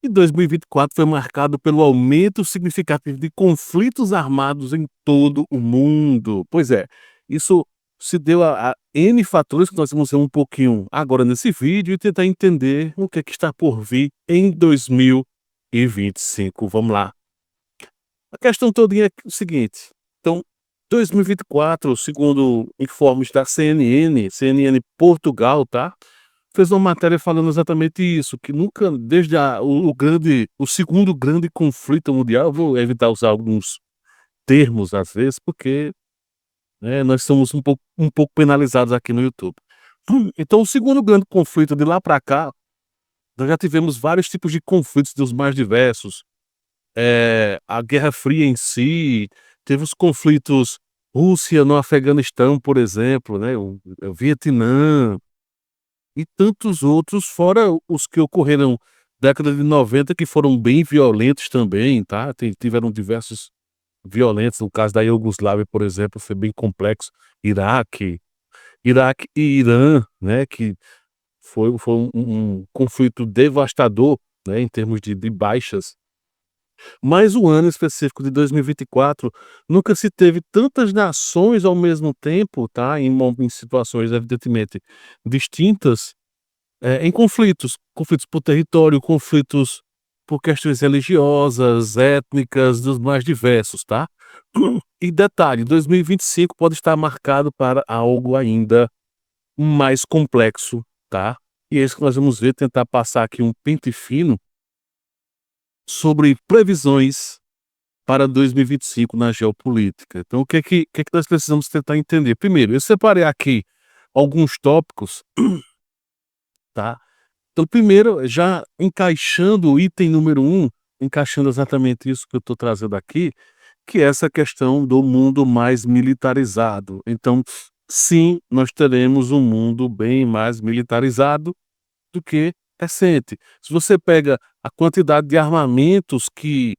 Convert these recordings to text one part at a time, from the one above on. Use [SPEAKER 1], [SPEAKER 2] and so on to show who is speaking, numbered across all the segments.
[SPEAKER 1] E 2024 foi marcado pelo aumento significativo de conflitos armados em todo o mundo. Pois é, isso se deu a N fatores que nós vamos ver um pouquinho agora nesse vídeo e tentar entender o que é que está por vir em 2025. Vamos lá. A questão todinha é o seguinte, então, 2024, segundo informes da CNN Portugal, tá? Fez uma matéria falando exatamente isso, que nunca, desde o segundo grande conflito mundial, vou evitar usar alguns termos às vezes, porque, né, nós somos um pouco penalizados aqui no YouTube. Então, o segundo grande conflito de lá para cá, nós já tivemos vários tipos de conflitos dos mais diversos. A Guerra Fria em si, teve os conflitos Rússia no Afeganistão, por exemplo, né, o Vietnã, e tantos outros, fora os que ocorreram década de 90 que foram bem violentos também, tá, tiveram diversos violentos, no caso da Iugoslávia, por exemplo, foi bem complexo, Iraque e Irã, né, que foi um conflito devastador, né, em termos de baixas. Mas o ano específico de 2024, nunca se teve tantas nações ao mesmo tempo, tá, em situações evidentemente distintas, em conflitos por território, conflitos por questões religiosas, étnicas, dos mais diversos, tá. E detalhe, 2025 pode estar marcado para algo ainda mais complexo, tá. E é isso que nós vamos ver, tentar passar aqui um pente fino sobre previsões para 2025 na geopolítica. Então o que é que nós precisamos tentar entender? Primeiro, eu separei aqui alguns tópicos, tá. Então primeiro, já encaixando o item número um, encaixando exatamente isso que eu estou trazendo aqui, que é essa questão do mundo mais militarizado. Então, sim, nós teremos um mundo bem mais militarizado do que recente. Se você pega a quantidade de armamentos que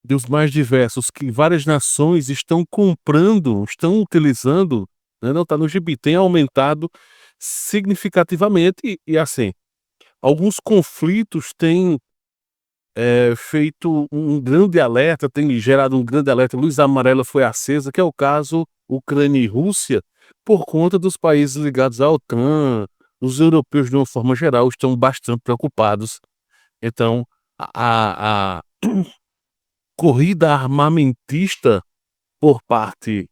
[SPEAKER 1] dos mais diversos que várias nações estão comprando, estão utilizando, né, não está no gibi, tem aumentado significativamente e assim, alguns conflitos têm, feito um grande alerta, tem gerado um grande alerta, luz amarela foi acesa, que é o caso Ucrânia e Rússia, por conta dos países ligados à OTAN, os europeus de uma forma geral estão bastante preocupados. Então, a corrida armamentista por parte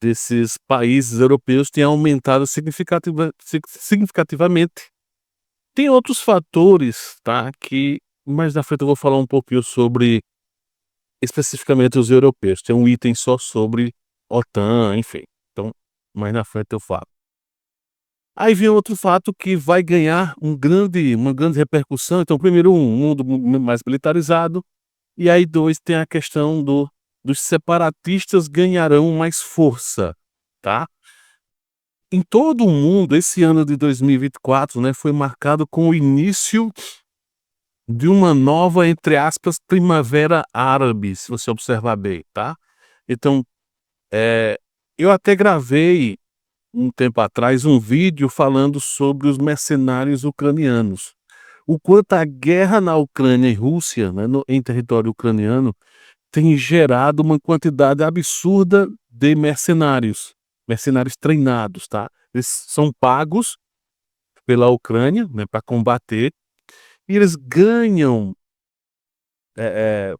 [SPEAKER 1] desses países europeus tem aumentado significativamente. Tem outros fatores, tá, que mais na frente eu vou falar um pouquinho sobre especificamente os europeus, tem um item só sobre OTAN, enfim, então mais na frente eu falo. Aí vem outro fato que vai ganhar uma grande repercussão, então primeiro um mundo mais militarizado, e aí 2 tem a questão dos separatistas ganharão mais força, tá. Em todo o mundo, esse ano de 2024, né, foi marcado com o início de uma nova, entre aspas, "primavera árabe", se você observar bem, tá. Então, eh, eu até gravei, um tempo atrás, um vídeo falando sobre os mercenários ucranianos. O quanto a guerra na Ucrânia e Rússia, né, em território ucraniano, tem gerado uma quantidade absurda de mercenários treinados, tá. Eles são pagos pela Ucrânia, né, pra combater, e eles ganham, eh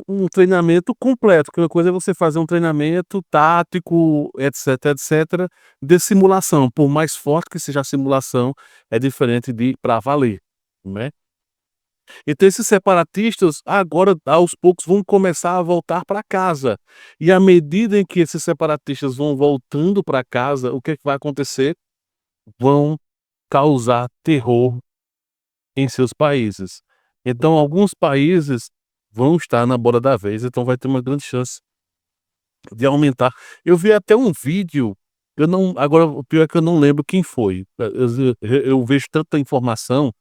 [SPEAKER 1] um treinamento completo, que uma coisa é você fazer um treinamento tático, etc, etc, de simulação, por mais forte que seja a simulação, é diferente de pra valer, né. Então esses separatistas agora aos poucos vão começar a voltar para casa, e à medida em que esses separatistas vão voltando para casa, o que é que vai acontecer? Vão causar terror em seus países. Então alguns países vão estar na bola da vez, então vai ter uma grande chance de aumentar. Eu vi até um vídeo, eu não agora o pior é que eu não lembro quem foi, eu vejo tanta informação.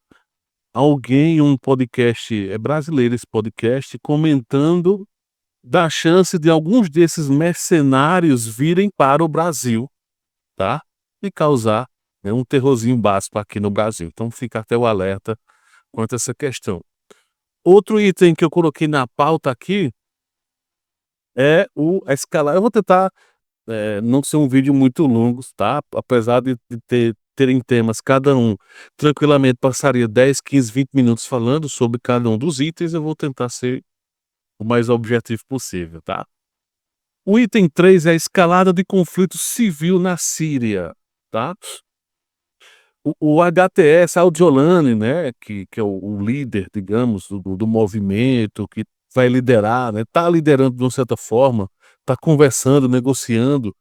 [SPEAKER 1] Alguém, um podcast, é brasileiro esse podcast, comentando da chance de alguns desses mercenários virem para o Brasil, tá, e causar, né, um terrorzinho básico aqui no Brasil. Então fica até o alerta quanto a essa questão. Outro item que eu coloquei na pauta aqui é a escalada. Eu vou tentar, não ser um vídeo muito longo, tá, apesar de terem temas, cada um tranquilamente passaria 10, 15, 20 minutos falando sobre cada um dos itens, eu vou tentar ser o mais objetivo possível, tá. O item 3 é a escalada de conflito civil na Síria, tá. O HTS Al-Jolani, né, que é o líder, digamos, do movimento, que vai liderar, né, tá liderando de uma certa forma, tá conversando, negociando.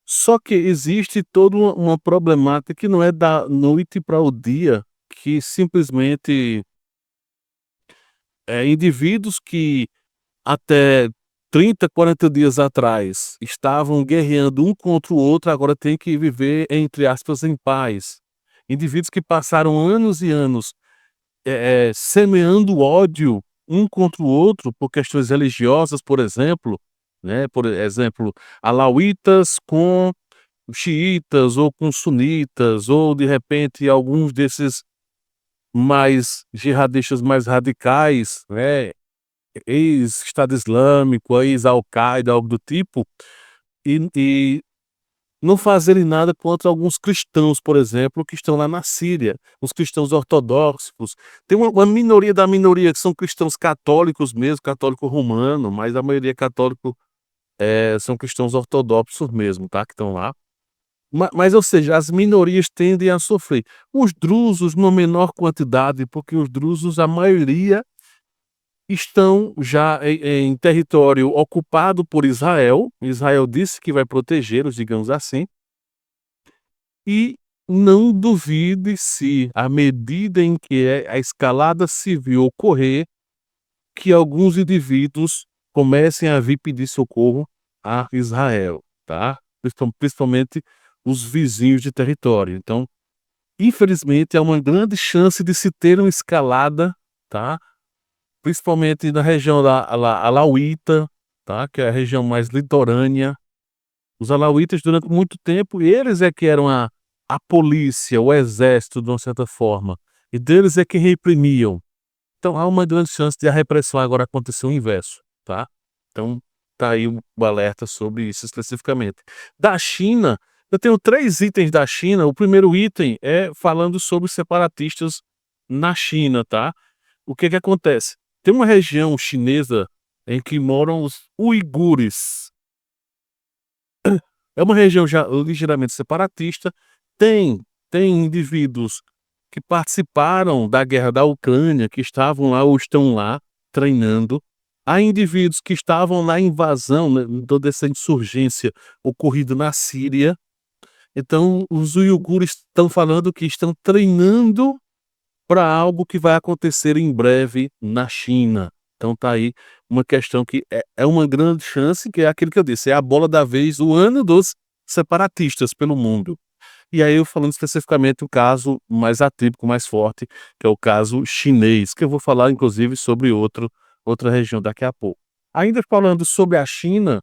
[SPEAKER 1] Só que existe toda uma problemática que não é da noite para o dia, que simplesmente, indivíduos que até 30, 40 dias atrás estavam guerreando um contra o outro, agora têm que viver, entre aspas, em paz. Indivíduos que passaram anos e anos, semeando ódio um contra o outro por questões religiosas, por exemplo, né, por exemplo, alauítas com xiitas ou com sunitas, ou de repente alguns desses mais jihadistas mais radicais, né, ex-Estado Islâmico, ex-Al-Qaeda, algo do tipo, e não fazerem nada contra alguns cristãos, por exemplo, que estão lá na Síria, os cristãos ortodoxos. Tem uma minoria da minoria que são cristãos católicos mesmo, católico romano, mas a maioria católico, são cristãos ortodoxos mesmo, tá, que estão lá. Mas, ou seja, as minorias tendem a sofrer. Os drusos numa menor quantidade, porque os drusos, a maioria, estão já em território ocupado por Israel. Israel disse que vai protegê-los, digamos assim. E não duvide se, à medida em que a escalada civil ocorrer, que alguns indivíduos comecem a vir pedir socorro a Israel, tá? Principalmente os vizinhos de território. Então, infelizmente, há uma grande chance de se ter uma escalada, tá? Principalmente na região alauíta, tá? Que é a região mais litorânea. Os alauítas, durante muito tempo, eles é que eram a polícia, o exército, de uma certa forma, e deles é que reprimiam. Então há uma grande chance de a repressão agora acontecer o inverso, tá. Então tá aí o alerta sobre isso especificamente. Da China, eu tenho 3 itens da China. O primeiro item é falando sobre os separatistas na China, tá. O que que acontece? Tem uma região chinesa em que moram os uigures. É uma região já ligeiramente separatista, tem indivíduos que participaram da guerra da Ucrânia, que estavam lá ou estão lá treinando. Há indivíduos que estavam na invasão, né, em toda essa insurgência ocorrida na Síria. Então os uigures estão falando que estão treinando para algo que vai acontecer em breve na China. Então tá aí uma questão que é uma grande chance, que é aquilo que eu disse, é a bola da vez, o ano dos separatistas pelo mundo. E aí eu falando especificamente o caso mais atípico, mais forte, que é o caso chinês, que eu vou falar inclusive sobre outra região daqui a pouco. Ainda falando sobre a China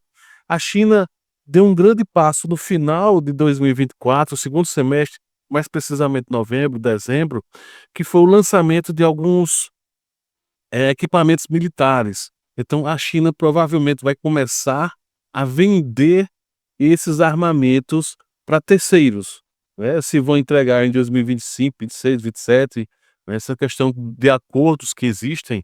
[SPEAKER 1] deu um grande passo no final de 2024, segundo semestre, mais precisamente novembro, dezembro, que foi o lançamento de alguns, equipamentos militares. Então a China provavelmente vai começar a vender esses armamentos para terceiros, né, se vão entregar em 2025, 26, 27, essa questão de acordos que existem,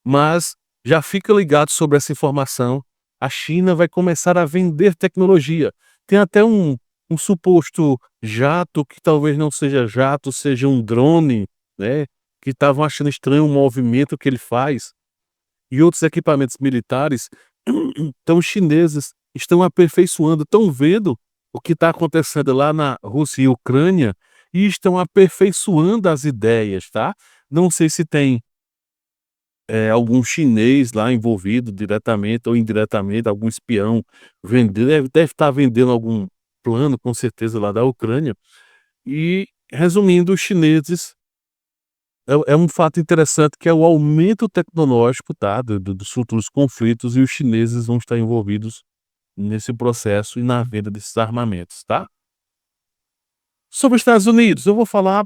[SPEAKER 1] mas já fica ligado sobre essa informação, a China vai começar a vender tecnologia. Tem até um suposto jato, que talvez não seja jato, seja um drone, né, que estavam achando estranho o movimento que ele faz, e outros equipamentos militares. Então os chineses estão aperfeiçoando, estão vendo o que está acontecendo lá na Rússia e Ucrânia e estão aperfeiçoando as ideias, tá. Não sei se tem, algum chinês lá envolvido diretamente ou indiretamente, algum espião vendendo, deve estar vendendo algum plano, com certeza, lá da Ucrânia. E, resumindo, os chineses, é um fato interessante, que é o aumento tecnológico, tá, dos futuros conflitos, e os chineses vão estar envolvidos nesse processo e na venda desses armamentos, tá. Sobre os Estados Unidos, eu vou falar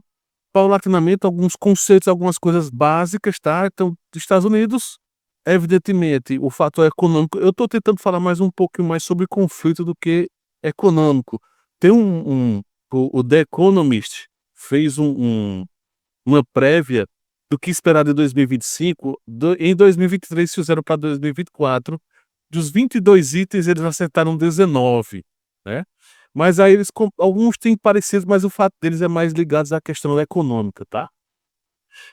[SPEAKER 1] paulatinamente alguns conceitos, algumas coisas básicas, tá. Então, dos Estados Unidos, evidentemente, o fator econômico eu estou tentando falar mais um pouquinho mais sobre conflito do que econômico. Tem o The Economist fez uma prévia do que esperar de 2025, em 2023 fizeram para 2024, dos 22 itens eles acertaram 19, né. Mas aí eles alguns têm parecidos, mas o fato deles é mais ligados à questão econômica, tá.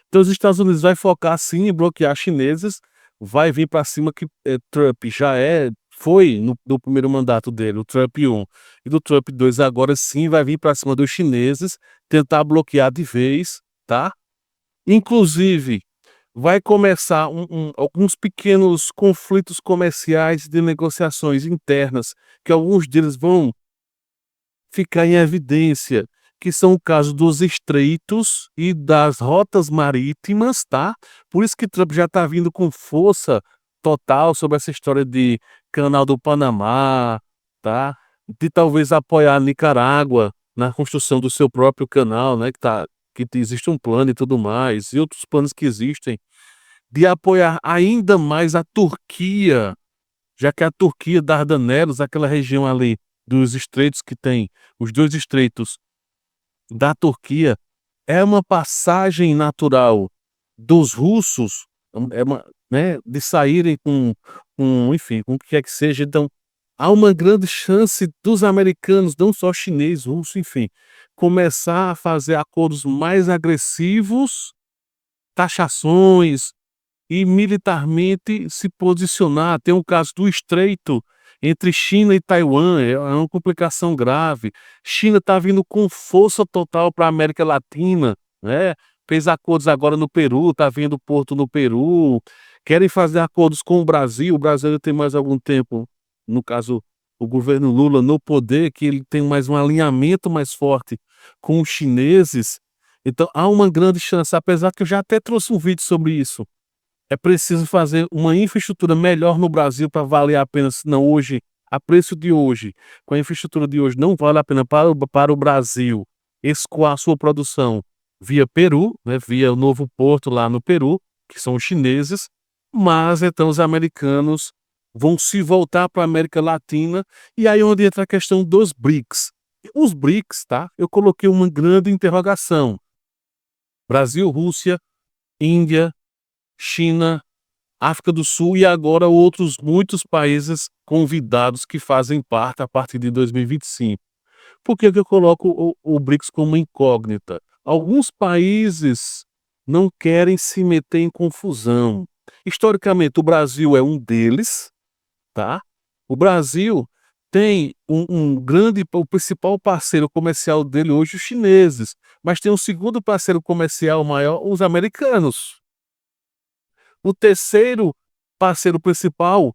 [SPEAKER 1] Então os Estados Unidos vai focar sim em bloquear chineses, vai vir para cima que, Trump já foi no primeiro mandato dele, o Trump 1 e do Trump 2 agora sim vai vir para cima dos chineses, tentar bloquear de vez, tá. Inclusive, vai começar alguns pequenos conflitos comerciais de negociações internas, que alguns deles vão ficar em evidência, que são o caso dos estreitos e das rotas marítimas, tá. Por isso que Trump já está vindo com força total sobre essa história de Canal do Panamá, tá, de talvez apoiar a Nicarágua na construção do seu próprio canal, né, que existe um plano e tudo mais, e outros planos que existem, de apoiar ainda mais a Turquia, já que a Turquia, Dardanelos, aquela região ali dos estreitos que tem, os 2 estreitos da Turquia, é uma passagem natural dos russos, é uma, né, de saírem enfim, com o que quer que seja, então, há uma grande chance dos americanos, não só chinês, russo, enfim, começar a fazer acordos mais agressivos, taxações, e militarmente se posicionar. Tem o caso do estreito entre China e Taiwan, é uma complicação grave. China está vindo com força total para a América Latina, né, fez acordos agora no Peru, está vendo porto no Peru, querem fazer acordos com o Brasil ainda tem mais algum tempo, no caso, o governo Lula no poder, que ele tem mais um alinhamento mais forte com os chineses, então há uma grande chance, apesar que eu já até trouxe um vídeo sobre isso. É preciso fazer uma infraestrutura melhor no Brasil para valer a pena, senão hoje, a preço de hoje, com a infraestrutura de hoje, não vale a pena para o Brasil escoar sua produção via Peru, né, via o novo porto lá no Peru, que são os chineses, mas então os americanos vão se voltar para a América Latina, e aí onde entra a questão dos BRICS. Os BRICS, tá, eu coloquei uma grande interrogação: Brasil, Rússia, Índia, China, África do Sul e agora outros muitos países convidados que fazem parte a partir de 2025. Por que que eu coloco o BRICS como incógnita? Alguns países não querem se meter em confusão. Historicamente, o Brasil é um deles, tá? O Brasil tem o principal parceiro comercial dele hoje, os chineses, mas tem um segundo parceiro comercial maior, os americanos. O terceiro parceiro principal,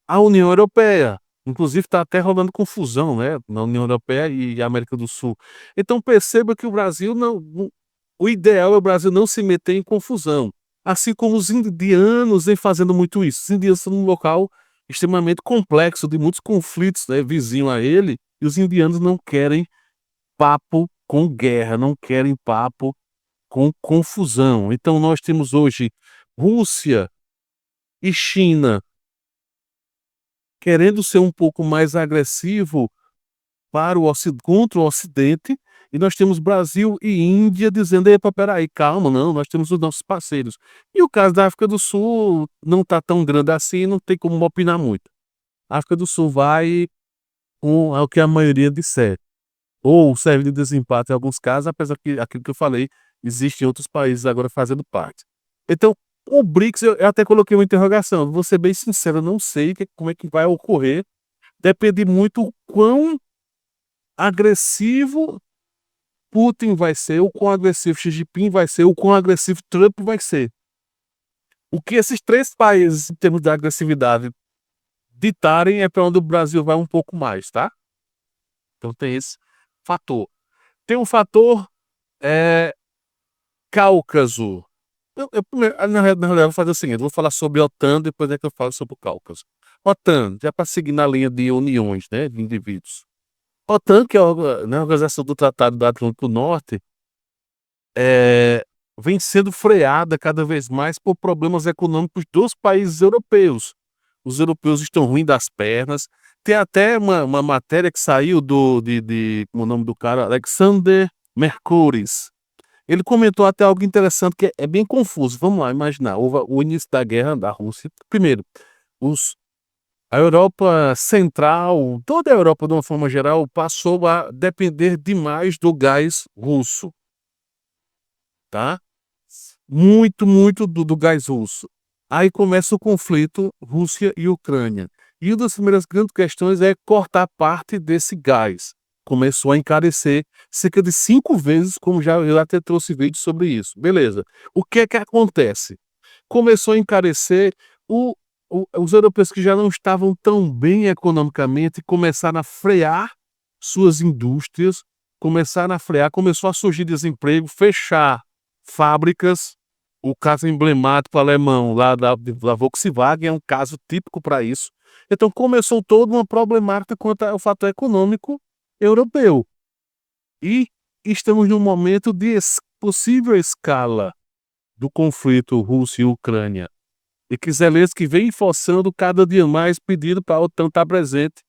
[SPEAKER 1] a União Europeia. Inclusive está até rolando confusão, né, na União Europeia e América do Sul. Então perceba que o Brasil não o ideal é o Brasil não se meter em confusão, assim como os indianos vêm fazendo muito isso. Os indianos são um local extremamente complexo, de muitos conflitos, né, vizinho a ele, e os indianos não querem papo com guerra, não querem papo com confusão. Então nós temos hoje Rússia e China querendo ser um pouco mais agressivo para contra o Ocidente, e nós temos Brasil e Índia dizendo: "Epa, espera aí, calma, não, nós temos os nossos parceiros". E o caso da África do Sul não está tão grande assim, não tem como opinar muito. A África do Sul vai com o que a maioria disser, ou serve de desempate em alguns casos, apesar que aquilo que eu falei, existem outros países agora fazendo parte. Então, o BRICS eu até coloquei uma interrogação, vou ser bem sincero, eu não sei como é que vai ocorrer, depende muito o quão agressivo Putin vai ser, o quão agressivo Xi Jinping vai ser, o quão agressivo Trump vai ser. O que esses 3 países, em termos de agressividade, ditarem é para onde o Brasil vai um pouco mais, tá. Então tem esse fator. Tem um fator, eh, Cáucaso. Eu primeiro na realidade eu vou fazer o seguinte, eu vou falar sobre a OTAN, depois é que eu falo sobre o Cáucaso. OTAN, já para seguir na linha de uniões, né, de indivíduos. OTAN, que é a Organização do Tratado do Atlântico Norte, eh, vem sendo freada cada vez mais por problemas econômicos dos países europeus. Os europeus estão ruim das pernas. Tem até uma matéria que saiu como é o nome do cara? Alexander Mercouris. Ele comentou até algo interessante que é bem confuso. Vamos lá imaginar, houve o início da guerra da Rússia. Primeiro, os a Europa Central, toda a Europa de uma forma geral, passou a depender demais do gás russo, tá? Muito, muito do gás russo. Aí começa o conflito Rússia e Ucrânia. E uma das primeiras grandes questões é cortar parte desse gás. Começou a encarecer cerca de 5 vezes, como eu até trouxe vídeo sobre isso. Beleza. O que é que acontece? Começou a encarecer o os europeus que já não estavam tão bem economicamente começaram a frear suas indústrias, começaram a frear, começou a surgir desemprego, fechar fábricas. O caso emblemático alemão lá da Volkswagen é um caso típico para isso. Então começou toda uma problemática quanto ao fator econômico europeu. E estamos num momento de possível escala do conflito Rússia e Ucrânia. E que Zelensky vem forçando cada dia mais pedindo para a OTAN estar presente.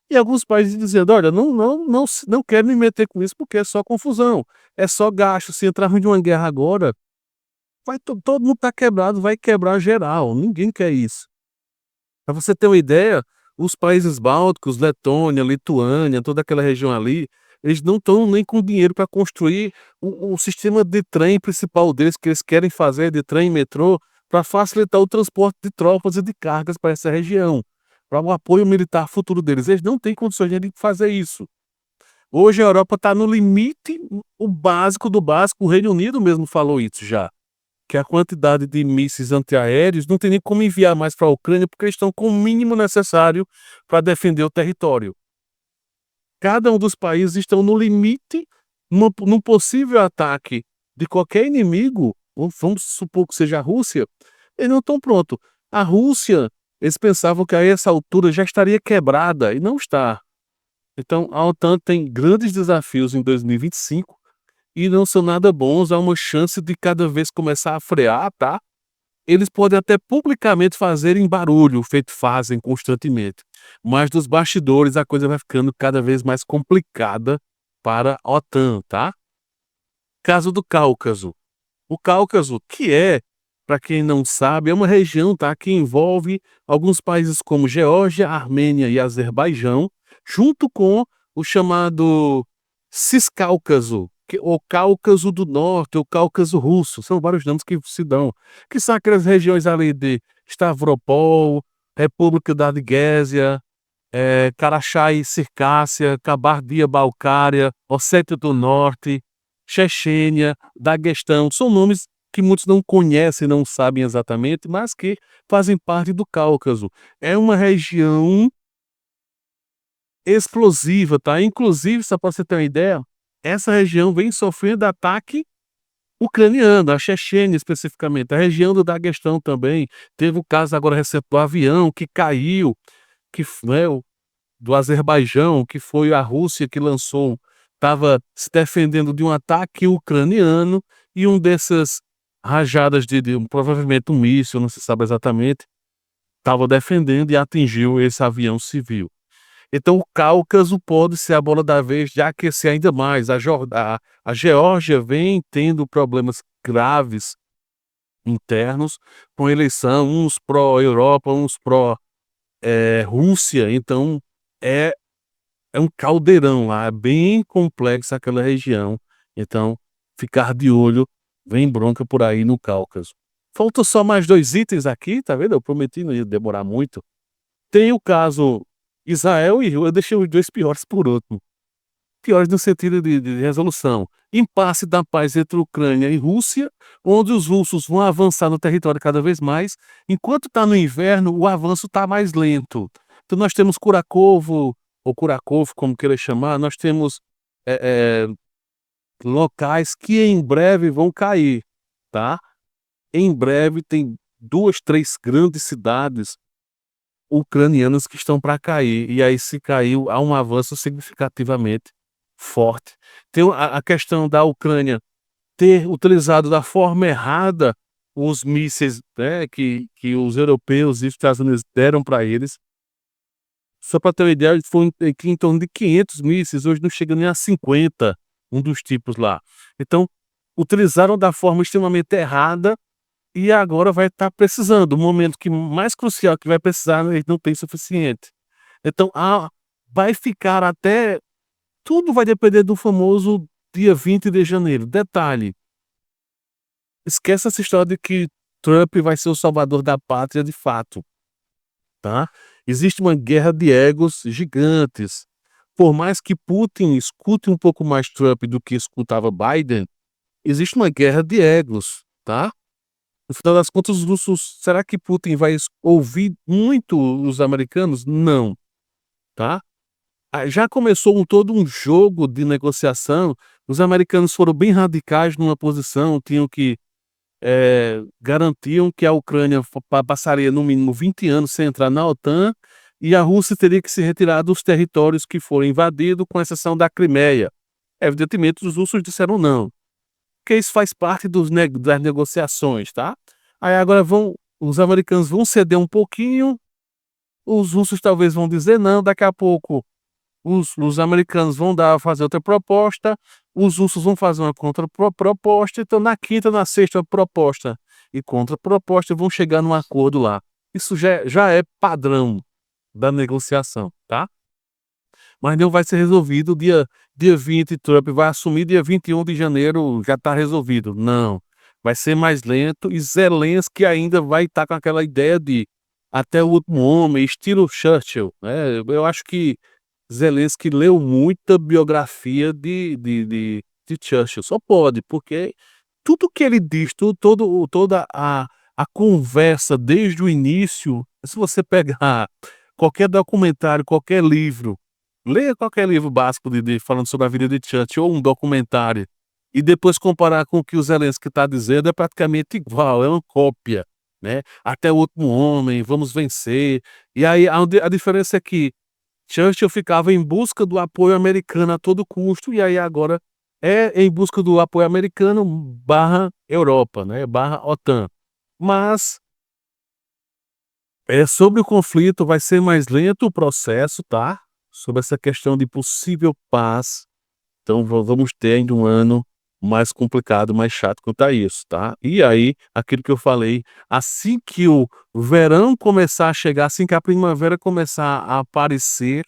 [SPEAKER 1] E alguns países dizendo, olha, não quero me meter com isso porque é só confusão, é só gasto. Se entrarmos em uma guerra agora, todo mundo está quebrado, vai quebrar geral, ninguém quer isso. Para você ter uma ideia, os países bálticos, Letônia, Lituânia, toda aquela região ali, eles não estão nem com dinheiro para construir o sistema de trem principal deles, que eles querem fazer, de trem e metrô, para facilitar o transporte de tropas e de cargas para essa região, para o apoio militar futuro deles. Eles não têm condições de fazer isso. Hoje a Europa está no limite, o básico do básico, o Reino Unido mesmo falou isso já, que a quantidade de mísseis antiaéreos não tem nem como enviar mais para a Ucrânia, porque eles estão com o mínimo necessário para defender o território. Cada um dos países estão no limite, num possível ataque de qualquer inimigo, vamos supor que seja a Rússia, eles não estão prontos. A Rússia, eles pensavam que a essa altura já estaria quebrada, e não está. Então, a OTAN tem grandes desafios em 2025, e não são nada bons, há uma chance de cada vez começar a frear, tá? Eles podem até publicamente fazerem barulho, feito fazem constantemente, mas dos bastidores a coisa vai ficando cada vez mais complicada para a OTAN, tá? Caso do Cáucaso. O Cáucaso, que é, para quem não sabe, é uma região, tá, que envolve alguns países como Geórgia, Armênia e Azerbaijão, junto com o chamado Ciscáucaso, o Cáucaso do Norte, o Cáucaso Russo, são vários nomes que se dão, que são aquelas regiões ali de Stavropol, República da Adiguésia, Karachay-Circácia, Cabardia-Balcária, Ossétia do Norte, Chechênia, Daguestão, são nomes que muitos não conhecem, não sabem exatamente, mas que fazem parte do Cáucaso. É uma região explosiva, tá? Inclusive, só para você ter uma ideia, essa região vem sofrendo ataque ucraniano, a Chechênia especificamente, a região do Daguestão também. Teve o caso agora recente do avião que caiu, né, do Azerbaijão, que foi a Rússia que lançou, estava se defendendo de um ataque ucraniano e dessas rajadas provavelmente um míssil, não se sabe exatamente, estava defendendo e atingiu esse avião civil. Então o Cáucaso pode ser a bola da vez de aquecer ainda mais. A Geórgia vem tendo problemas graves internos com eleição, uns pró-Europa, uns pró-Rússia. Então é um caldeirão lá, é bem complexa aquela região. Então, ficar de olho, vem bronca por aí no Cáucaso. Faltam só mais 2 itens aqui, tá vendo? Eu prometi não ia demorar muito. Tem o caso Israel e eu deixei os 2 piores por último. Piores no sentido de resolução. Impasse da paz entre Ucrânia e Rússia, onde os russos vão avançar no território cada vez mais. Enquanto está no inverno, o avanço está mais lento. Então nós temos Kurakovo, ou Kurakov, como queira chamar, nós temos locais que em breve vão cair, tá? Em breve tem 2, 3 grandes cidades ucranianas que estão para cair, e aí se caiu, há um avanço significativamente forte. Tem a questão da Ucrânia ter utilizado da forma errada os mísseis, né, que os europeus e os Estados Unidos deram para eles. Só para ter uma ideia, foi em torno de 500 mísseis, hoje não chega nem a 50, um dos tipos lá. Então, utilizaram da forma extremamente errada e agora vai estar precisando, o momento que mais crucial que vai precisar, eles não têm suficiente. Então, vai ficar até tudo vai depender do famoso dia 20 de janeiro. Detalhe, esquece essa história de que Trump vai ser o salvador da pátria de fato, tá? Existe uma guerra de egos gigantes. Por mais que Putin escute um pouco mais Trump do que escutava Biden, existe uma guerra de egos, tá? No final das contas, os russos, será que Putin vai ouvir muito os americanos? Não, tá? Já começou todo um jogo de negociação. Os americanos foram bem radicais numa posição, tinham que garantiam que a Ucrânia passaria no mínimo 20 anos sem entrar na OTAN e a Rússia teria que se retirar dos territórios que foram invadidos, com exceção da Crimeia. Evidentemente, os russos disseram não, porque isso faz parte das negociações, tá? Aí agora os americanos vão ceder um pouquinho, os russos talvez vão dizer não, daqui a pouco os americanos vão fazer outra proposta, os russos vão fazer uma contraproposta, então na quinta, na sexta proposta e contraproposta vão chegar num acordo lá. Isso já é padrão da negociação, tá? Mas não vai ser resolvido dia 20, Trump vai assumir, dia 21 de janeiro já está resolvido. Não, vai ser mais lento e Zelensky ainda vai estar com aquela ideia de até o último homem, estilo Churchill, né? Eu acho que Zelensky leu muita biografia de Churchill, só pode, porque tudo que ele diz, toda a conversa desde o início, se você pegar qualquer documentário, qualquer livro, leia qualquer livro básico falando sobre a vida de Churchill ou um documentário, e depois comparar com o que o Zelensky está dizendo, é praticamente igual, é uma cópia, né? Até o último homem, vamos vencer. E aí a diferença é que Churchill ficava em busca do apoio americano a todo custo, e aí agora é em busca do apoio americano barra Europa, né, barra OTAN. Mas, sobre o conflito vai ser mais lento o processo, tá? Sobre essa questão de possível paz, então vamos ter ainda um ano mais complicado, mais chato quanto a isso, tá? E aí, aquilo que eu falei, assim que o verão começar a chegar, assim que a primavera começar a aparecer,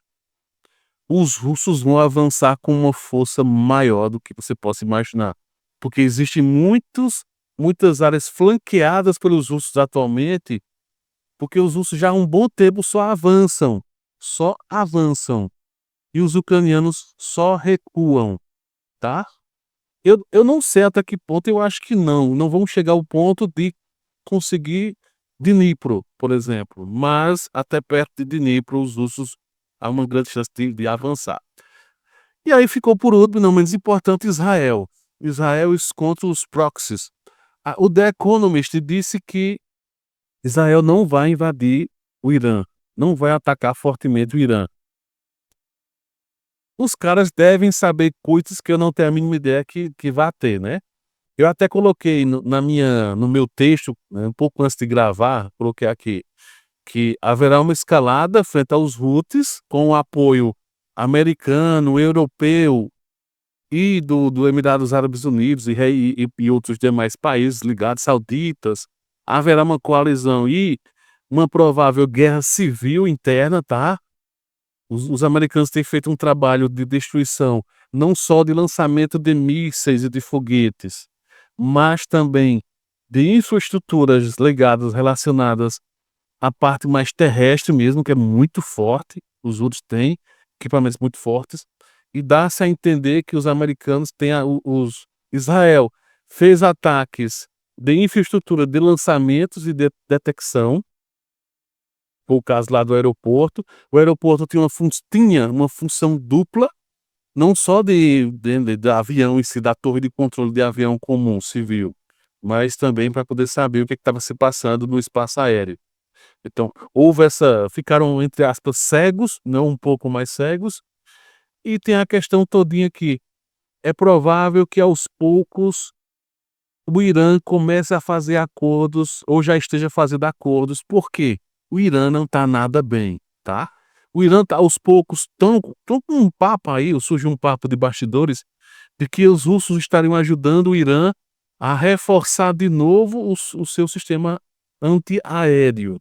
[SPEAKER 1] os russos vão avançar com uma força maior do que você possa imaginar, porque existem muitas áreas flanqueadas pelos russos atualmente, porque os russos já há um bom tempo só avançam, e os ucranianos só recuam, tá? Eu não sei até que ponto, eu acho que não vamos chegar ao ponto de conseguir Dnipro, por exemplo, mas até perto de Dnipro os russos há uma grande chance de avançar. E aí ficou por último, não menos importante, Israel. Israel contra os proxies. O The Economist disse que Israel não vai invadir o Irã, não vai atacar fortemente o Irã. Os caras devem saber coisas que eu não tenho a mínima ideia que vai ter, né? Eu até coloquei no meu texto, né, um pouco antes de gravar, coloquei aqui, que haverá uma escalada frente aos Houthis, com o apoio americano, europeu e do Emirados Árabes Unidos e outros demais países ligados, sauditas. Haverá uma coalizão e uma provável guerra civil interna, tá? Os americanos têm feito um trabalho de destruição, não só de lançamento de mísseis e de foguetes, mas também de infraestruturas ligadas, relacionadas à parte mais terrestre mesmo, que é muito forte. Os outros têm equipamentos muito fortes, e dá-se a entender que os americanos têm Israel fez ataques de infraestrutura de lançamentos e de detecção. Foi o caso lá do aeroporto. O aeroporto tinha uma função dupla, não só de avião em si, da torre de controle de avião comum, civil, mas também para poder saber o que estava se passando no espaço aéreo. Então, ficaram, entre aspas, cegos, não um pouco mais cegos, e tem a questão todinha que é provável que aos poucos o Irã comece a fazer acordos ou já esteja fazendo acordos, por quê? O Irã não está nada bem, tá? O Irã tá aos poucos tão com um papo aí, surgiu um papo de bastidores, de que os russos estariam ajudando o Irã a reforçar de novo o seu sistema antiaéreo.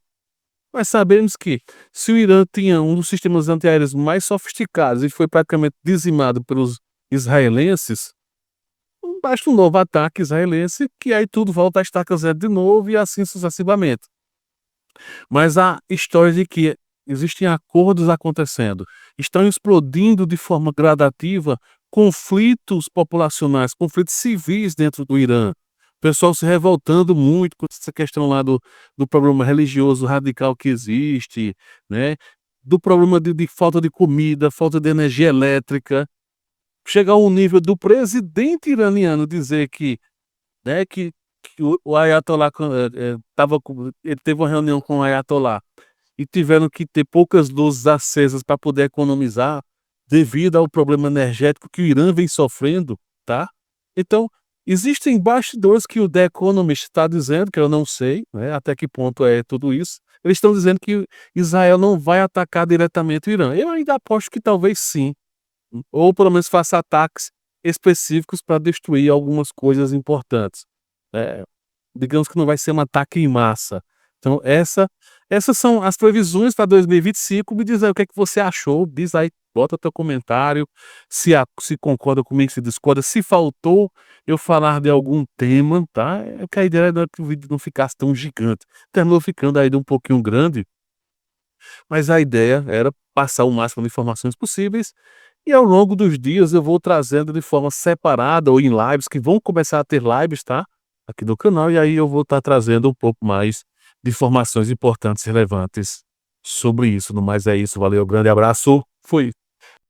[SPEAKER 1] Mas sabemos que, se o Irã tinha um dos sistemas antiaéreos mais sofisticados e foi praticamente dizimado pelos israelenses, basta um novo ataque israelense que aí tudo volta a estaca zero de novo e assim sucessivamente. Mas a história de que existem acordos acontecendo, estão explodindo de forma gradativa conflitos populacionais, conflitos civis dentro do Irã. O pessoal se revoltando muito com essa questão lá do problema religioso radical que existe, né? Do problema de falta de comida, falta de energia elétrica. Chegar ao nível do presidente iraniano dizer que, né, que o Ayatollah ele teve uma reunião com o Ayatollah e tiveram que ter poucas luzes acesas para poder economizar, devido ao problema energético que o Irã vem sofrendo, tá. Então, existem bastidores que o The Economist está dizendo, que eu não sei, né, até que ponto é tudo isso. Eles estão dizendo que Israel não vai atacar diretamente o Irã. Eu ainda aposto que talvez sim, ou pelo menos faça ataques específicos para destruir algumas coisas importantes. Eh, digamos que não vai ser um ataque em massa. Então essas são as previsões para 2025. Me diz aí o que é que você achou, diz aí, bota teu comentário, se concorda comigo, se discorda, se faltou eu falar de algum tema, tá, é que a ideia era que o vídeo não ficasse tão gigante, terminou ficando ainda um pouquinho grande, mas a ideia era passar o máximo de informações possíveis, e ao longo dos dias eu vou trazendo de forma separada ou em lives, que vão começar a ter lives, tá, aqui no canal, e aí eu vou estar trazendo um pouco mais de informações importantes e relevantes sobre isso. No mais é isso, valeu, grande abraço, fui.